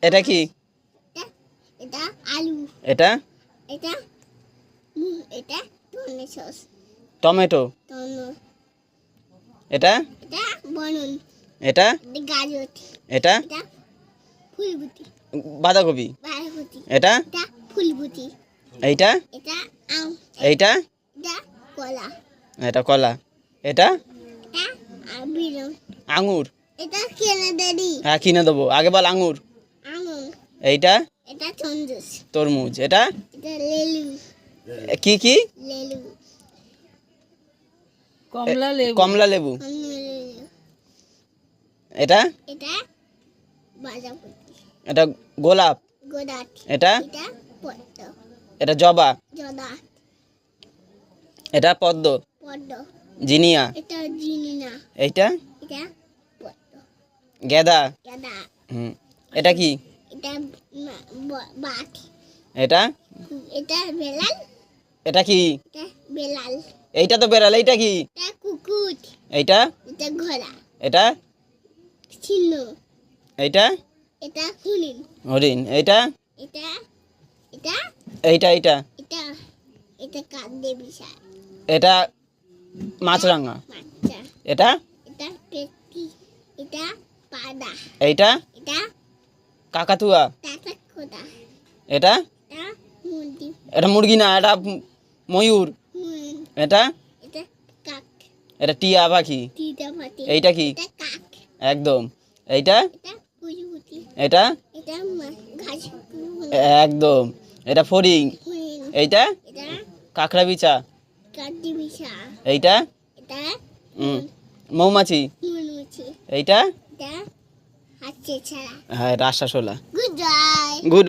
এটা কি? এটা আলু। এটা এটা এটা টমেটো সস। টমেটো। এটা এটা বনুন। এটা গাজর। এটা এটা ফুলবুটি। বাঁধাকপি। এটা এটা ফুলবুটি। এইটা এটা আম। এইটা এটা কলা। এটা কলা। এটা এটা বিরন। আঙুর। এটা কিনে দেরি। হ্যাঁ কিনে দেবো, আগে বল আঙুর। আঙুর। এইটা এটা তরমুজ। তরমুজ। এটা এটা লেবু। কি কি? লেবু। কমলা লেবু। লেবু। এটা এটা বাঁধাকপি। এটা গোলাপ। গোলাপ। এটা এটা পদ্ম। এটা জবা। জবা। এটা পদ্ম। পদ্ম। জিনিয়া। এটা জিনিনা। এইটা এটা পদ্ম। গেঁদা। গাঁদা। এটা কি? এটা বাঘ। এটা এটা বেলাল। এটা কি? এটা বেলাল। এইটা তো বেড়াল। এইটা কি? এটা কুকুর। এইটা এটা ঘোড়া। এটা চিহ্ন। এইটা এটা হরিণ। হরিণ। এইটা এটা এটা এইটা এইটা এটা এটা কাঁদে বিষয়। এটা মাছরাঙা। বাচ্চা। এটা এটা পেটকি। এটা পাদা। এইটা এটা কাকাতুয়া। টাটা খোদা। এটা এটা মুরগি। এটা মুরগি না, এটা ময়ূর। এটা এটা কাক। এটা টিয়া পাখি। টিটা পাতি। এইটা কি? এটা কাক। একদম। এইটা এটা কুচুকুচি। এটা এটা ঘাস। একদম। এটা ফড়িং। এইটা এটা কাঁকড়া বিছা। কাটি বিষা। এইটা এটা মৌমাছি। মুরমুচি। এইটা এটা হাসছে ছাড়া। হ্যাঁ এটা আশ্বাসলা। Good bye. গুড।